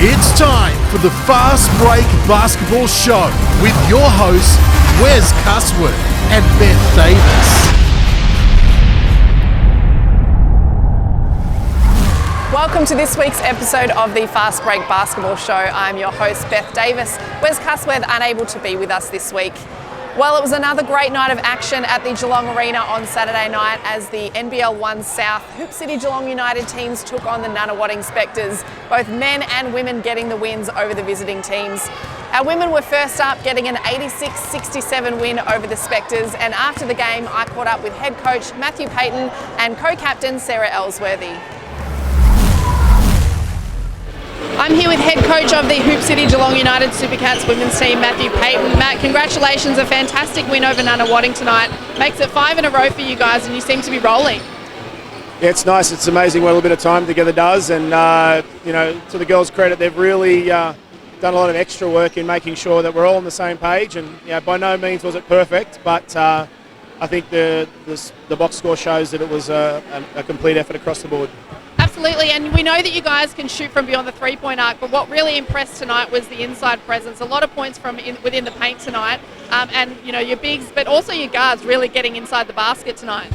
It's time for the Fast Break Basketball Show with your hosts, Wes Cusworth and Beth Davis. Welcome to this week's episode of the Fast Break Basketball Show. I'm your host, Beth Davis. Wes Cusworth unable to be with us this week. Well, it was another great night of action at the Geelong Arena on Saturday night as the NBL 1 South Hoop City Geelong United teams took on the Nunawading Spectres, both men and women getting the wins over the visiting teams. Our women were first up, getting an 86-67 win over the Spectres, and after the game I caught up with head coach Matthew Payton and co-captain Sarah Ellsworthy. I'm here with head coach of the Hoop City Geelong United Supercats women's team, Matthew Payton. Matt, congratulations, a fantastic win over Nunawading tonight. Makes it 5 in a row for you guys and you seem to be rolling. Yeah, it's nice. It's amazing what a little bit of time together does, and to the girls' credit, they've really done a lot of extra work in making sure that we're all on the same page, and by no means was it perfect, but I think the box score shows that it was a complete effort across the board. Absolutely, and we know that you guys can shoot from beyond the three-point arc, but what really impressed tonight was the inside presence. A lot of points from within the paint tonight, and your bigs, but also your guards really getting inside the basket tonight.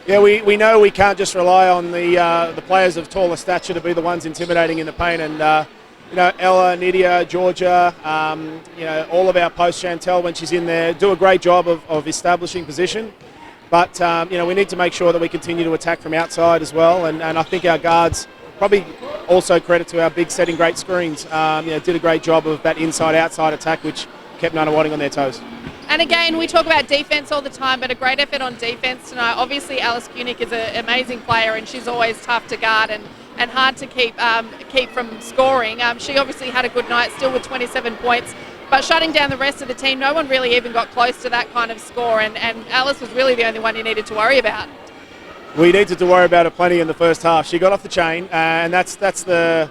Yeah, we know we can't just rely on the players of taller stature to be the ones intimidating in the paint, and Ella, Nydia, Georgia, all of our posts, Chantel when she's in there, do a great job of establishing position. But, we need to make sure that we continue to attack from outside as well. And I think our guards, probably also credit to our big setting great screens, did a great job of that inside-outside attack, which kept Nunawading on their toes. And again, we talk about defence all the time, but a great effort on defence tonight. Obviously, Alice Kunick is an amazing player, and she's always tough to guard and hard to keep from scoring. She obviously had a good night, still with 27 points. But shutting down the rest of the team, no one really even got close to that kind of score, and Alice was really the only one you needed to worry about. We needed to worry about her plenty in the first half. She got off the chain, and that's the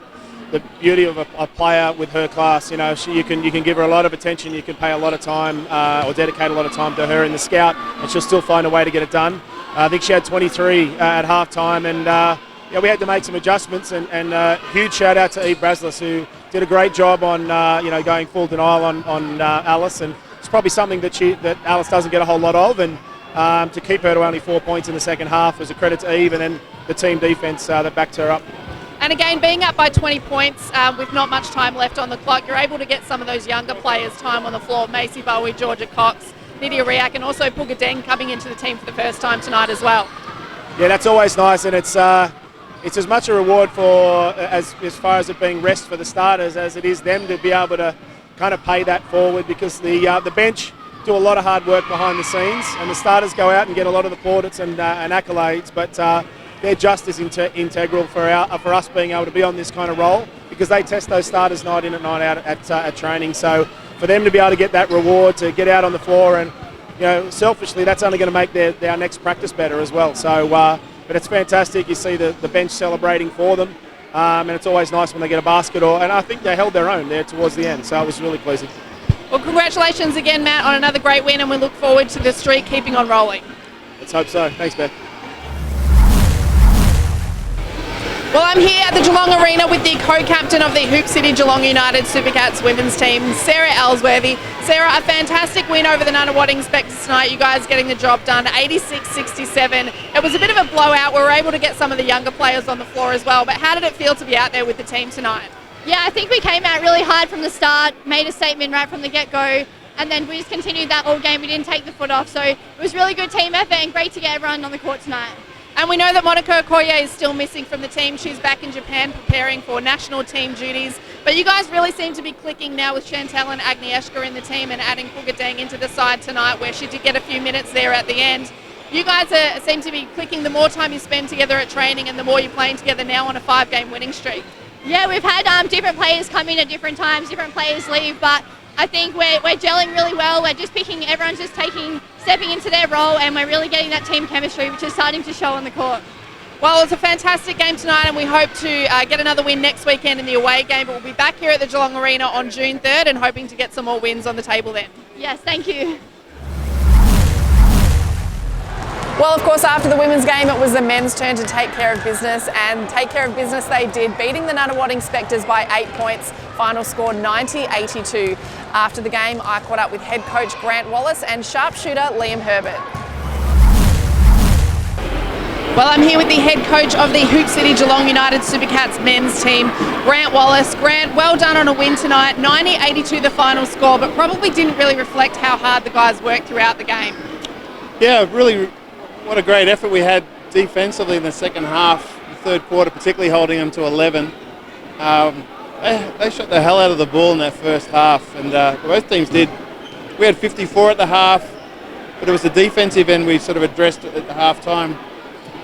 beauty of a player with her class. You can give her a lot of attention, you can pay a lot of time or dedicate a lot of time to her in the scout, and she'll still find a way to get it done. I think she had 23 at half time, and we had to make some adjustments, and huge shout out to Eve Braslis, who did a great job on going full denial on Alice, and it's probably something that Alice doesn't get a whole lot of, and to keep her to only 4 points in the second half was a credit to Eve, and then the team defence that backed her up. And again, being up by 20 points with not much time left on the clock, you're able to get some of those younger players time on the floor. Macy Bowie, Georgia Cox, Nydia Riak, and also Puga Deng coming into the team for the first time tonight as well. Yeah, that's always nice, and it's as much a reward for as far as it being rest for the starters as it is them to be able to kind of pay that forward, because the bench do a lot of hard work behind the scenes, and the starters go out and get a lot of the plaudits and accolades, but they're just as integral for us being able to be on this kind of role, because they test those starters night in and night out at training. So for them to be able to get that reward, to get out on the floor, and selfishly that's only going to make their next practice better as well. So. But it's fantastic. You see the bench celebrating for them, and it's always nice when they get a basket. And I think they held their own there towards the end, so it was really pleasing. Well, congratulations again, Matt, on another great win, and we look forward to the streak keeping on rolling. Let's hope so. Thanks, Beth. Well, I'm here at the Geelong Arena with the co-captain of the Hoop City Geelong United Supercats women's team, Sarah Ellsworthy. Sarah, a fantastic win over the Nunawading Spectres tonight. You guys getting the job done, 86-67. It was a bit of a blowout. We were able to get some of the younger players on the floor as well, but how did it feel to be out there with the team tonight? Yeah, I think we came out really hard from the start, made a statement right from the get-go, and then we just continued that all game. We didn't take the foot off, so it was really good team effort and great to get everyone on the court tonight. And we know that Monica Okoye is still missing from the team. She's back in Japan preparing for national team duties. But you guys really seem to be clicking now with Chantel and Agnieszka in the team, and adding Puga Deng into the side tonight, where she did get a few minutes there at the end. You guys seem to be clicking the more time you spend together at training and the more you're playing together now on a 5-game winning streak. Yeah, we've had different players come in at different times, different players leave, but I think we're gelling really well. We're just everyone's just stepping into their role, and we're really getting that team chemistry, which is starting to show on the court. Well, it's a fantastic game tonight, and we hope to get another win next weekend in the away game, but we'll be back here at the Geelong Arena on June 3rd and hoping to get some more wins on the table then. Yes, thank you. Well, of course, after the women's game, it was the men's turn to take care of business, and take care of business they did, beating the Nunawading Spectres by 8 points. Final score 90-82. After the game, I caught up with head coach Grant Wallace and sharpshooter Liam Herbert. Well, I'm here with the head coach of the Hoop City Geelong United Supercats men's team, Grant Wallace. Grant, well done on a win tonight. 90-82 the final score, but probably didn't really reflect how hard the guys worked throughout the game. Yeah, really, what a great effort we had defensively in the second half, the third quarter, particularly holding them to 11. They shot the hell out of the ball in that first half, and both teams did. We had 54 at the half, but it was the defensive end we sort of addressed at the half time.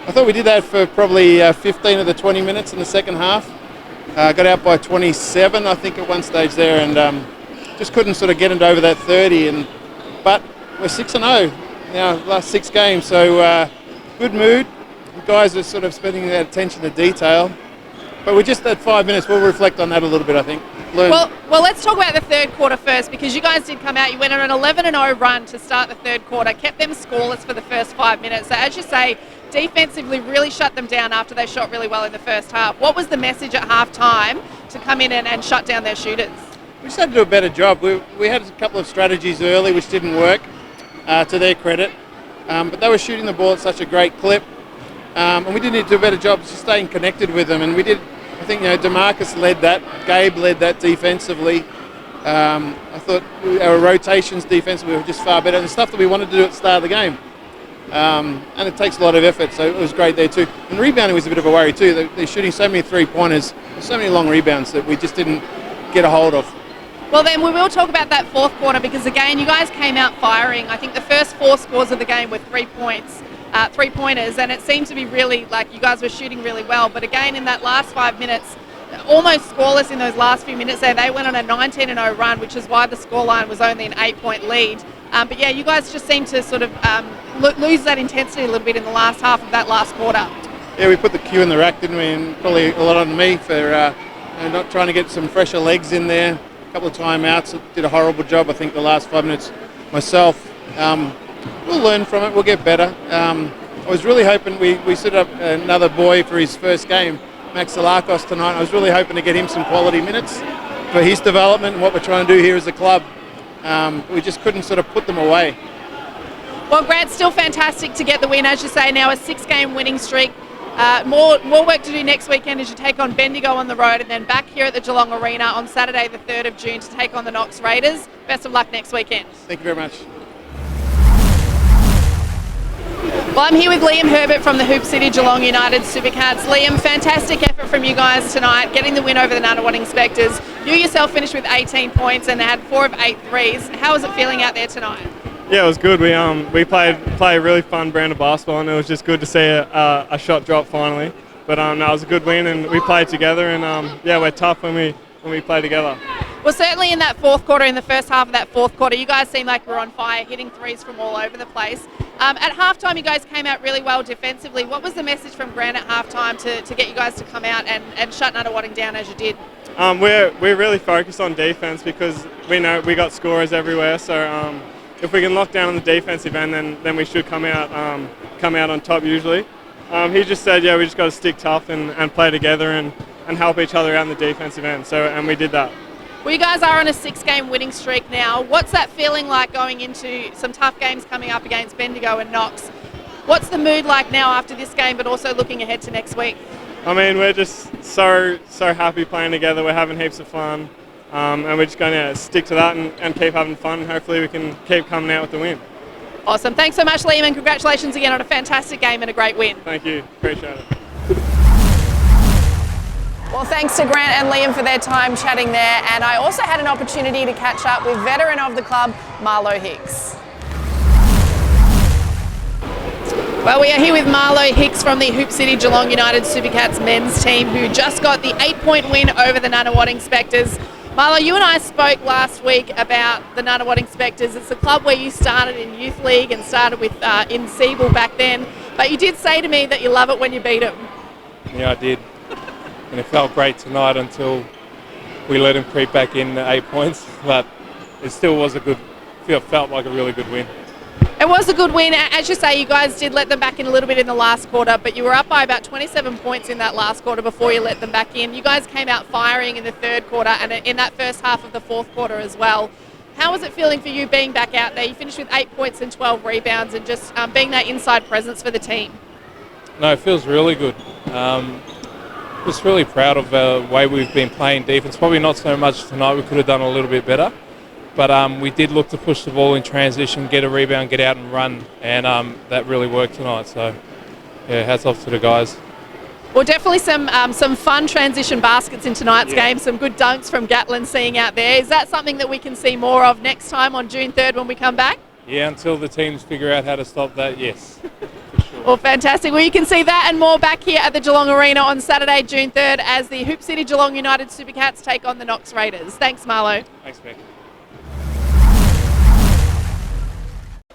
I thought we did that for probably 15 of the 20 minutes in the second half. Got out by 27, I think, at one stage there, and just couldn't sort of get it over that 30. But we're 6-0 now, last 6 games, so good mood. The guys are sort of spending their attention to detail. But we're just at 5 minutes. We'll reflect on that a little bit, I think. Well, let's talk about the third quarter first, because you guys did come out. You went on an 11-0 run to start the third quarter, kept them scoreless for the first 5 minutes. So as you say, defensively really shut them down after they shot really well in the first half. What was the message at half time to come in and shut down their shooters? We just had to do a better job. We had a couple of strategies early which didn't work, to their credit. But they were shooting the ball at such a great clip. And we did need to do a better job just staying connected with them. And we did. I think, DeMarcus led that, Gabe led that defensively. I thought our rotations defensively were just far better. And the stuff that we wanted to do at the start of the game. And it takes a lot of effort, so it was great there too. And rebounding was a bit of a worry too. They're shooting so many three-pointers, so many long rebounds that we just didn't get a hold of. Well, then we will talk about that fourth quarter, because again, you guys came out firing. I think the first 4 scores of the game were 3 points. 3-pointers, and it seemed to be really like you guys were shooting really well, but again in that last 5 minutes, almost scoreless in those last few minutes there, they went on a 19-0 run, which is why the scoreline was only an 8-point lead. But yeah, you guys just seemed to sort of lose that intensity a little bit in the last half of that last quarter. Yeah, we put the cue in the rack, didn't we? And probably a lot on me for not trying to get some fresher legs in there. A couple of timeouts, did a horrible job I think the last 5 minutes myself. We'll learn from it, we'll get better. I was really hoping we set up another boy for his first game, Max Salakos, tonight. I was really hoping to get him some quality minutes for his development and what we're trying to do here as a club. We just couldn't sort of put them away. Well, Grant, still fantastic to get the win, as you say, now a 6-game winning streak. More work to do next weekend as you take on Bendigo on the road, and then back here at the Geelong Arena on Saturday the 3rd of June to take on the Knox Raiders. Best of luck next weekend. Thank you very much. Well, I'm here with Liam Herbert from the Hoop City Geelong United Supercats. Liam, fantastic effort from you guys tonight, getting the win over the Nunawading Spectres. You yourself finished with 18 points and had 4 of 8 threes. How was it feeling out there tonight? Yeah, it was good. We played a really fun brand of basketball, and it was just good to see a shot drop finally. But no, it was a good win, and we played together, and yeah, we're tough when we play together. Well, certainly in that fourth quarter, in the first half of that fourth quarter, you guys seemed like you were on fire, hitting threes from all over the place. At halftime, you guys came out really well defensively. What was the message from Grant at halftime to get you guys to come out and shut Nunawading down as you did? We're really focused on defense because we know we got scorers everywhere. So if we can lock down on the defensive end, then we should come out on top usually. He just said, yeah, we just got to stick tough and play together and help each other out on the defensive end. And we did that. Well, you guys are on a 6-game winning streak now. What's that feeling like going into some tough games coming up against Bendigo and Knox? What's the mood like now after this game, but also looking ahead to next week? I mean, we're just so happy playing together. We're having heaps of fun, and we're just going to stick to that and keep having fun. And hopefully, we can keep coming out with the win. Awesome. Thanks so much, Liam, and congratulations again on a fantastic game and a great win. Thank you. Appreciate it. Well, thanks to Grant and Liam for their time chatting there, and I also had an opportunity to catch up with veteran of the club, Marlo Hicks. Well, we are here with Marlo Hicks from the Hoop City Geelong United Supercats men's team, who just got the 8-point win over the Nunawading Spectres. Marlo, you and I spoke last week about the Nunawading Spectres. It's a club where you started in Youth League and started with in Siebel back then, but you did say to me that you love it when you beat them. Yeah, I did. And it felt great tonight until we let him creep back in 8 points, but it still was felt like a really good win. It was a good win. As you say, you guys did let them back in a little bit in the last quarter, but you were up by about 27 points in that last quarter before you let them back in. You guys came out firing in the third quarter and in that first half of the fourth quarter as well. How was it feeling for you being back out there? You finished with 8 points and 12 rebounds and just being that inside presence for the team. No, it feels really good. Just really proud of the way we've been playing defense. Probably not so much tonight. We could have done a little bit better. But we did look to push the ball in transition, get a rebound, get out and run, and that really worked tonight. So, yeah, hats off to the guys. Well, definitely some fun transition baskets in tonight's game, some good dunks from Gatlin seeing out there. Is that something that we can see more of next time on June 3rd when we come back? Yeah, until the teams figure out how to stop that, yes. For sure. Well, fantastic. Well, you can see that and more back here at the Geelong Arena on Saturday, June 3rd, as the Hoop City Geelong United Supercats take on the Knox Raiders. Thanks, Marlo. Thanks, Becky.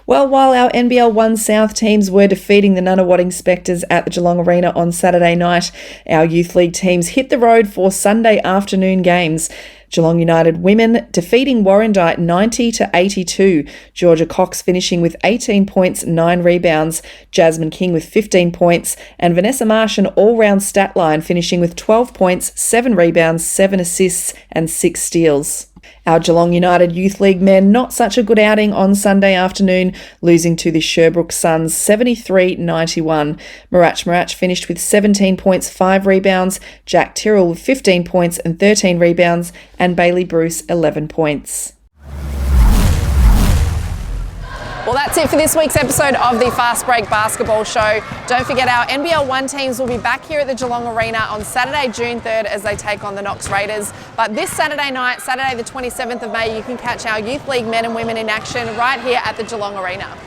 Well, while our NBL 1 South teams were defeating the Nunawading Spectres at the Geelong Arena on Saturday night, our Youth League teams hit the road for Sunday afternoon games. Geelong United women defeating Warrandyte 90-82. Georgia Cox finishing with 18 points, 9 rebounds. Jasmine King with 15 points. And Vanessa Marsh an all-round stat line finishing with 12 points, 7 rebounds, 7 assists and 6 steals. Our Geelong United Youth League men not such a good outing on Sunday afternoon, losing to the Sherbrooke Suns 73-91. Marach finished with 17 points, 5 rebounds, Jack Tyrrell with 15 points and 13 rebounds, and Bailey Bruce 11 points. Well, that's it for this week's episode of the Fast Break Basketball Show. Don't forget our NBL 1 teams will be back here at the Geelong Arena on Saturday, June 3rd as they take on the Knox Raiders. But this Saturday night, Saturday the 27th of May, you can catch our Youth League men and women in action right here at the Geelong Arena.